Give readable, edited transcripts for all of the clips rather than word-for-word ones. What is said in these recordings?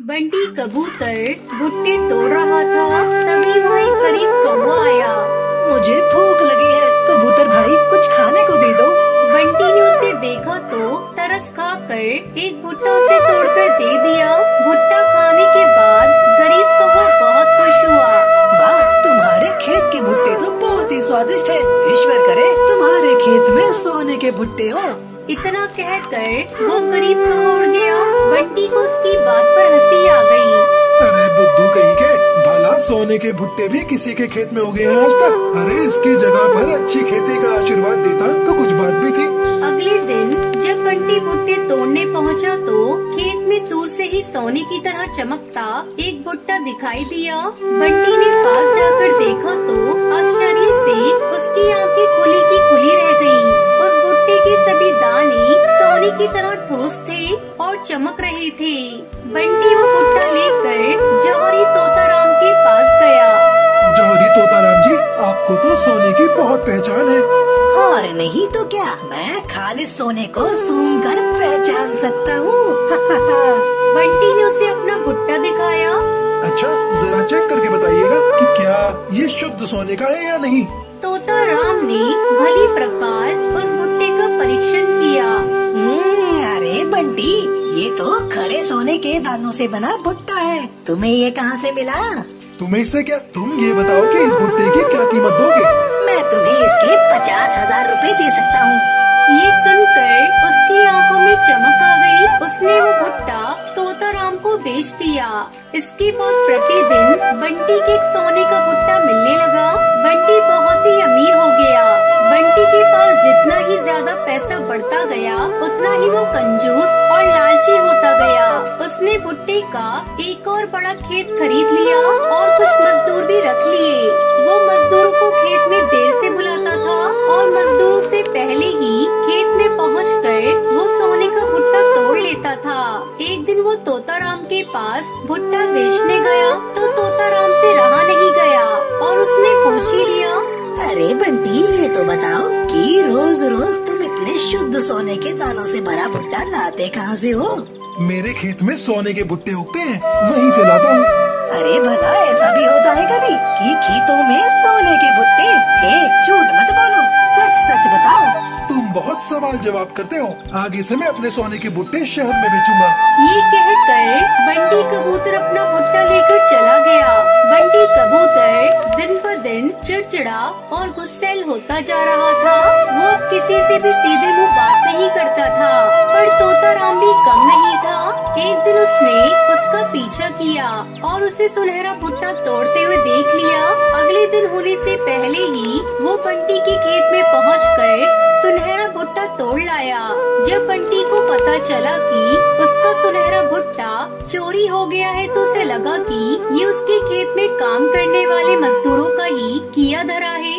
बंटी कबूतर भुट्टे तोड़ रहा था, तभी वहाँ एक गरीब कौवा आया। मुझे भूख लगी है, कबूतर भाई कुछ खाने को दे दो। बंटी ने उसे देखा तो तरस खाकर एक भुट्टा उसे तोड़कर दे दिया। भुट्टा खाने के बाद गरीब कौवा बहुत खुश हुआ। वाह, तुम्हारे खेत के भुट्टे तो बहुत ही स्वादिष्ट है। ईश्वर करे तुम्हारे खेत में सोने के भुट्टे हो। इतना कहकर वो गरीब कौवा उड़ गया। बंटी को उसकी बात पर हंसी आ गई। अरे बुद्धू कहीं के, भला सोने के भुट्टे भी किसी के खेत में हो गए हैं आज तक। अरे इसकी जगह पर अच्छी खेती का आशीर्वाद देता तो कुछ बात भी थी। अगले दिन जब बंटी भुट्टे तोड़ने पहुंचा तो खेत में दूर से ही सोने की तरह चमकता एक भुट्टा दिखाई दिया। बंटी ने पास जाकर देखा तो आश्चर्य से उसकी आंखें खुली की खुली रह गईं। उस भुट्टे के सभी दाने सोने की तरह ठोस थे और चमक रहे थे। बंटी वो भुट्टा लेकर जौहरी तोताराम के पास गया। जौहरी तोताराम जी, आपको तो सोने की बहुत पहचान है। और नहीं तो क्या, मैं खालिस सोने को सूंघ कर पहचान सकता हूँ। बंटी ने उसे अपना भुट्टा दिखाया। अच्छा, जरा चेक करके बताइएगा कि क्या ये शुद्ध सोने का है या नहीं। तोताराम ने भली प्रकार उस भुट्टे का परीक्षण किया। अरे बंटी, ये तो खरे सोने के दानों से बना भुट्टा है। तुम्हें ये कहाँ से मिला? तुम्हें इससे क्या, तुम ये बताओ कि इस भुट्टे की क्या कीमत दोगे। मैं तुम्हें इसके 50,000 रुपए दे सकता हूँ। ये सुनकर उसकी आंखों में चमक आ गई। उसने वो भुट्टा तोताराम को बेच दिया। इसके बाद प्रतिदिन बंटी के एक सोने का भुट्टा मिलने लगा। बंटी बहुत ही अमीर हो गया। बंटी के पास जितना ही ज्यादा पैसा बढ़ता गया, उतना ही वो कंजूस और लालची होता गया। उसने भुट्टे का एक और बड़ा खेत खरीद लिया और कुछ मजदूर भी रख लिए। वो मजदूरों को खेत में देर से बुलाता था और मजदूरों से पहले ही खेत में पहुंचकर वो सोने का भुट्टा तोड़ लेता था। एक दिन वो तोताराम के पास भुट्टा बेचने गया तो तोताराम से रहा नहीं गया और उसने पूछ ही लिया। अरे बंटी, ये तो बताओ कि रोज रोज तुम इतने शुद्ध सोने के दानों से भरा भुट्टा लाते कहाँ से हो? मेरे खेत में सोने के भुट्टे उगते हैं, वहीं से लाता हूँ। अरे भला ऐसा भी होता है कभी कि खेतों में सोने के भुट्टे? झूठ मत बोलो, सच सच बताओ। तुम बहुत सवाल जवाब करते हो। आगे से मैं अपने सोने के भुट्टे शहर में बेचूंगा। ये कहकर बंटी कबूतर अपना भुट्टा लेकर चला गया। बंटी कबूतर दिन ब दिन चिड़चिड़ा और गुस्सैल होता जा रहा था। वो अब किसी से भी सीधे मुंह बात नहीं करता था, पर तोताराम भी कम नहीं था। एक दिन उसने उसका पीछा किया और उसे सुनहरा भुट्टा तोड़ते हुए देख लिया। अगले दिन होने से पहले ही वो बंटी के खेत में पहुंचकर सुनहरा भुट्टा तोड़ लाया। जब बंटी को पता चला कि उसका सुनहरा भुट्टा चोरी हो गया है तो उसे लगा कि ये उसके खेत में काम करने वाले मजदूरों का ही किया धरा है।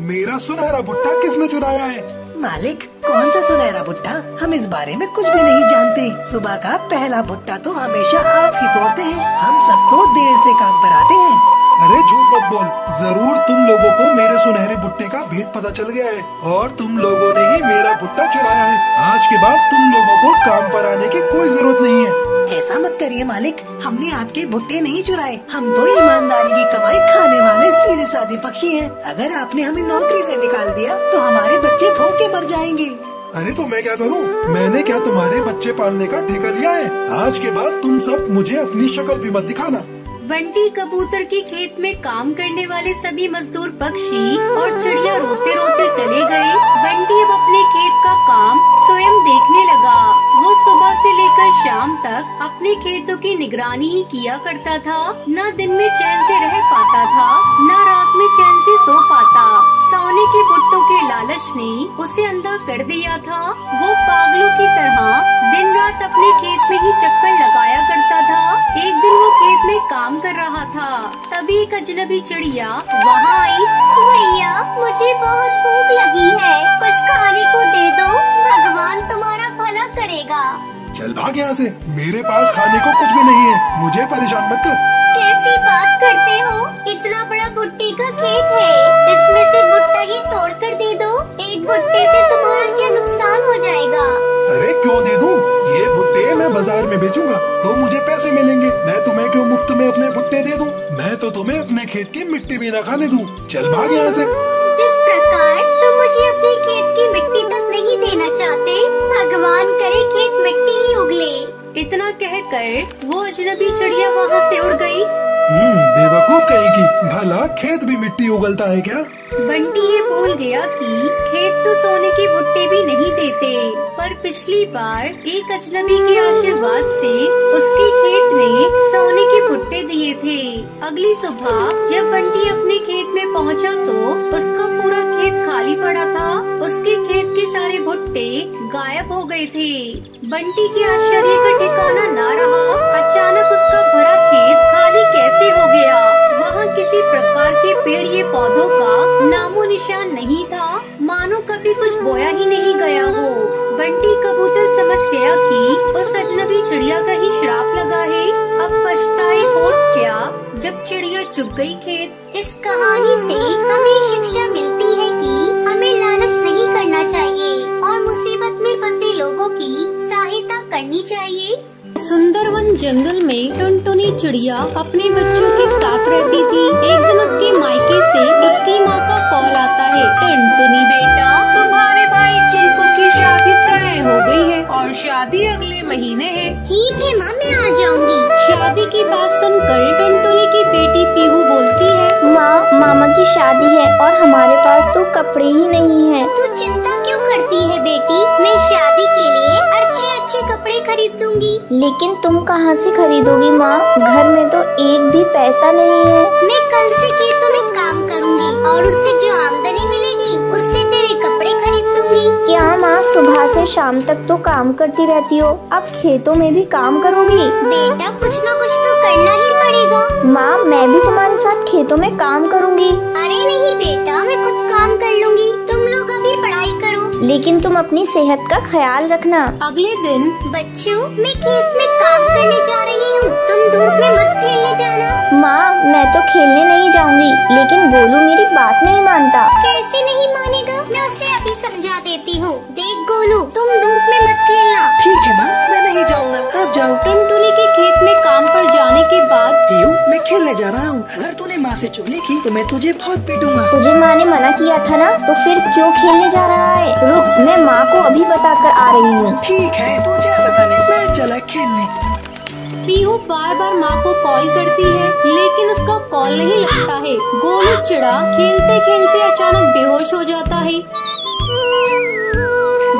मेरा सुनहरा भुट्टा किसने चुराया है? मालिक, कौन सा सुनहरा भुट्टा? हम इस बारे में कुछ भी नहीं जानते। सुबह का पहला भुट्टा तो हमेशा आप ही तोड़ते हैं। हम सब तो देर से काम पर आते हैं। अरे झूठ मत बोल, जरूर तुम लोगों को मेरे सुनहरे भुट्टे का भेद पता चल गया है और तुम लोगों ने ही मेरा भुट्टा चुराया है। आज के बाद तुम लोगों को काम पर आने की कोई जरूरत नहीं है। ऐसा मत करिए मालिक, हमने आपके भुट्टे नहीं चुराए। हम तो ईमानदारी की कमाई खाने वाले सीधे साधे पक्षी हैं। अगर आपने हमें नौकरी से निकाल दिया तो हमारे बच्चे भूखे मर जाएंगे। अरे तो मैं क्या करूं? मैंने क्या तुम्हारे बच्चे पालने का ठेका लिया है? आज के बाद तुम सब मुझे अपनी शक्ल भी मत दिखाना। बंटी कबूतर के खेत में काम करने वाले सभी मजदूर पक्षी और चिड़िया रोते रोते चले गए। बंटी अब अपने खेत का काम स्वयं देखने लगा। वो सुबह से लेकर शाम तक अपने खेतों की निगरानी ही किया करता था। न दिन में चैन से रह पाता था, न रात में चैन से सो पाता। सोने के भुट्टों के लालच ने उसे अंधा कर दिया था। वो पागलों की तरह दिन रात अपने खेत में ही चक्कर लगाया करता था। एक दिन वो खेत में काम कर रहा था, तभी एक अजनबी चिड़िया वहाँ आई। भैया, मुझे बहुत भूख लगी है, कुछ खाने को दे दो, भगवान तुम्हारा भला करेगा। चल भाग यहाँ से, मेरे पास खाने को कुछ भी नहीं है, मुझे परेशान मत कर। कैसी बात करते हो? इतना बड़ा भुट्टे का खेत है, इसमें से भुट्टा ही तोड़ कर दे दो। एक भुट्टे से तुम्हारा क्या नुकसान हो जाएगा? अरे क्यों दे दूं? ये भुट्टे मैं बाजार में बेचूंगा तो मुझे पैसे मिलेंगे। मैं तुम्हें क्यों मुफ्त में अपने भुट्टे दे दूं? मैं तो तुम्हें अपने खेत की मिट्टी भी न खाने दूं। चल भाग यहाँ से। जिस प्रकार तुम मुझे अपने खेत की मिट्टी तक नहीं देना चाहते, भगवान करे खेत मिट्टी ही उगले। इतना कहकर वो अजनबी चिड़िया वहाँ से उड़ गई। बेवकूफ कहेगी, भला खेत भी मिट्टी उगलता है क्या? बंटी ये भूल गया कि खेत तो सोने के भुट्टे भी नहीं देते, पर पिछली बार एक अजनबी के आशीर्वाद से उसके खेत ने सोने के भुट्टे दिए थे। अगली सुबह जब बंटी अपने खेत में पहुंचा तो उसका पूरा खेत खाली पड़ा था। उसके खेत के सारे भुट्टे गायब हो गए थे। बंटी के आश्चर्य का ठिकाना न रहा। अचानक उसका भरा खेत खाली कैसे हो गया? वहाँ किसी प्रकार के पेड़ ये पौधों का नामो निशान नहीं था, मानो कभी कुछ बोया ही नहीं गया हो। बंटी कबूतर समझ गया कि उस अजनबी चिड़िया का ही श्राप लगा है। अब पछताए होत क्या जब चिड़िया चुग गई खेत। इस कहानी से हमें शिक्षा मिलती है कि हमें लालच नहीं करना चाहिए और मुसीबत में फंसे लोगों की सहायता करनी चाहिए। सुंदरवन जंगल में टुनटुनी चिड़िया अपने बच्चों के साथ रहती थी। एक दिन उसके मायके से उसकी माँ का कॉल आता है। टुनटुनी बेटा, तुम्हारे भाई चीकू की शादी तय हो गई है और शादी अगले महीने है। ठीक है माँ, मैं आ जाऊंगी। शादी की बात सुनकर टुनटुनी की बेटी पीहू बोलती है, माँ, मामा की शादी है और हमारे पास तो कपड़े ही नहीं हैं। तू चिंता क्यों करती है बेटी, मैं शादी के लिए अच्छे अच्छे कपड़े खरीद दूंगी। लेकिन तुम कहाँ से खरीदोगी माँ? घर में तो एक भी पैसा नहीं है। मैं कल से खेतों में काम करूंगी और उससे जो आमदनी मिलेगी उससे तेरे कपड़े खरीद दूंगी। क्या माँ, सुबह से शाम तक तो काम करती रहती हो, अब खेतों में भी काम करोगी? बेटा कुछ न कुछ तो करना ही पड़ेगा। माँ, मैं भी तुम्हारे साथ खेतों में काम करूँगी। अरे नहीं बेटा, मैं खुद काम कर लूंगी, तुम लोग अभी पढ़ाई करो। लेकिन तुम अपनी सेहत का ख्याल रखना। अगले दिन बच्चों, मैं खेत में काम करने जा रही हूँ, तुम धूप में मत खेलने जाना। माँ, मैं तो खेलने नहीं जाऊंगी, लेकिन गोलू मेरी बात नहीं मानता। कैसे नहीं मानेगा, मैं उसे अभी समझा देती हूँ। देख गोलू, तुम धूप में मत खेलना। ठीक है माँ, मैं नहीं जाऊँगा, आप जाओ। टुनटुनी के खेत में काम पर जाने के बाद पीयू, मैं खेलने जा रहा हूँ। अगर तूने माँ से चुगली की तो मैं तुझे बहुत पीटूंगा। तुझे माँ ने मना किया था ना, तो फिर क्यों खेलने जा रहा है? रुक, मैं माँ को अभी बता कर आ रही हूँ। ठीक है, तू जा बताने, मैं चला खेलने। पीहू बार बार माँ को कॉल करती है, लेकिन उसका कॉल नहीं लगता है। गोलू चिड़ा खेलते खेलते अचानक बेहोश हो जाता है।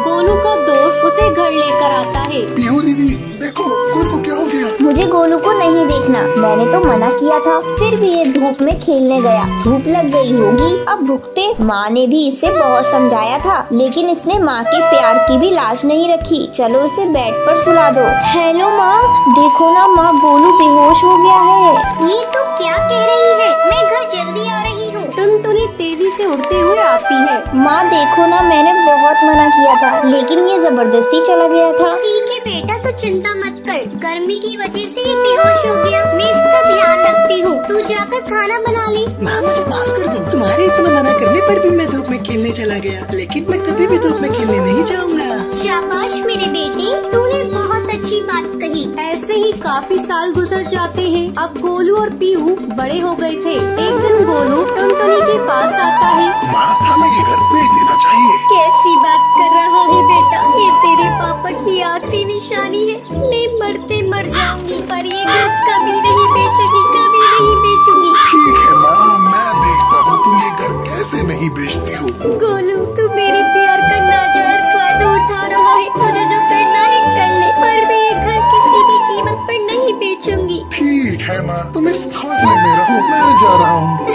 गोलू का दोस्त उसे घर लेकर आता है। पीहू दीदी, देखो गोलू को क्या हो गया? मुझे गोलू को नहीं देखना, मैंने तो मना किया था, फिर भी ये धूप में खेलने गया। धूप लग गई होगी, अब भुगते। माँ ने भी इसे बहुत समझाया था, लेकिन इसने माँ के प्यार की भी लाज नहीं रखी। चलो इसे बेड पर सुला दो। हेलो माँ, देखो ना माँ, गोलू बेहोश हो गया है। ये तो क्या कह रही है, मैं घर जल्दी आ रही हूँ। टुनटुनी तेजी से उड़ते हुए आती है। माँ देखो ना, मैंने बहुत मना किया था, लेकिन ये जबरदस्ती चला गया था। ठीक है बेटा, तो चिंता मत कर, गर्मी की वजह से ये बेहोश हो गया, मैं इसका ध्यान रखती हूँ। तू जाकर खाना बना ले। माँ मुझे माफ कर दो, तुम्हारे इतना मना करने पर भी मैं धूप में खेलने चला गया, लेकिन मैं कभी भी धूप में खेलने नहीं जाऊँगा। शाबाश मेरे बेटे, तूने बहुत अच्छी बात कही। ऐसे ही काफी साल गुजर जाते हैं। अब गोलू और पीहू बड़े हो गए थे। एक दिन गोलू टुनटुनी के पास आता है। माँ, हमें ये घर बेच देना चाहिए। कैसी बात कर रहा है बेटा, ये तेरे पापा की आखिरी निशानी है। मैं मरते मर जाऊंगी, पर ये घर कभी नहीं बेचूंगी, कभी नहीं बेचूंगी। ठीक है माँ, मैं देखता हूँ तुम ये घर कैसे नहीं बेचती हो। गोलू, तू मेरे प्यार का नाजायज फायदा उठा रहा है, तुझे जो करना है कर ले, पर मैं ये घर किसी भी कीमत पर नहीं बेचूंगी। ठीक है माँ, तुम इस हौसले में रहो, मैं जा रहा हूँ।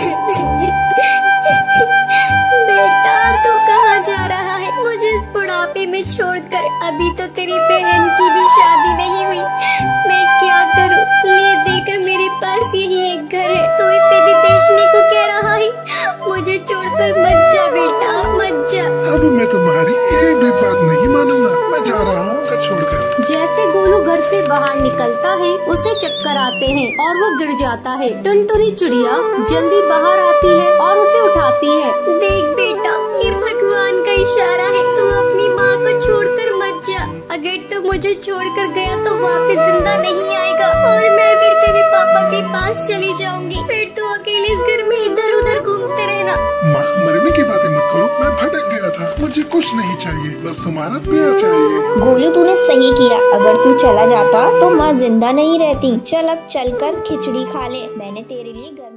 बेटा तू कहाँ जा रहा है, मुझे इस बुढ़ापे में छोड़कर? अभी तो तेरी बहन की भी शादी नहीं हुई, मैं क्या करूँ? ले देकर मेरे पास यही एक घर है, तो इसे भी बेचने को कह रहा है? मुझे छोड़कर मत जा बेटा, मत जा। अब मैं तुम्हारी एक भी बात नहीं मानूंगा, मैं जा रहा हूँ घर छोड़कर। जैसे गोलू घर से बाहर निकलता है, उसे चक्कर आते हैं और वो गिर जाता है। टुनटुनी चिड़िया जल्दी बाहर आती है और उसे उठाती है। देख बेटा, ये भगवान का इशारा है, तू अपनी माँ को छोड़कर मत जा। अगर मुझे छोड़कर गया तो वापस जिंदा नहीं आएगा और मैं फिर तेरे पापा के पास चली जाऊंगी। फिर तू अकेले इस घर में इधर उधर घूमते रहना। माँ, मरने की बातें मत करो, मैं भटक गया था। मुझे कुछ नहीं चाहिए, बस तुम्हारा प्यार चाहिए। गोलू तूने सही किया, अगर तू चला जाता तो माँ जिंदा नहीं रहती। चल अब चलकर खिचड़ी खा ले, मैंने तेरे लिए घर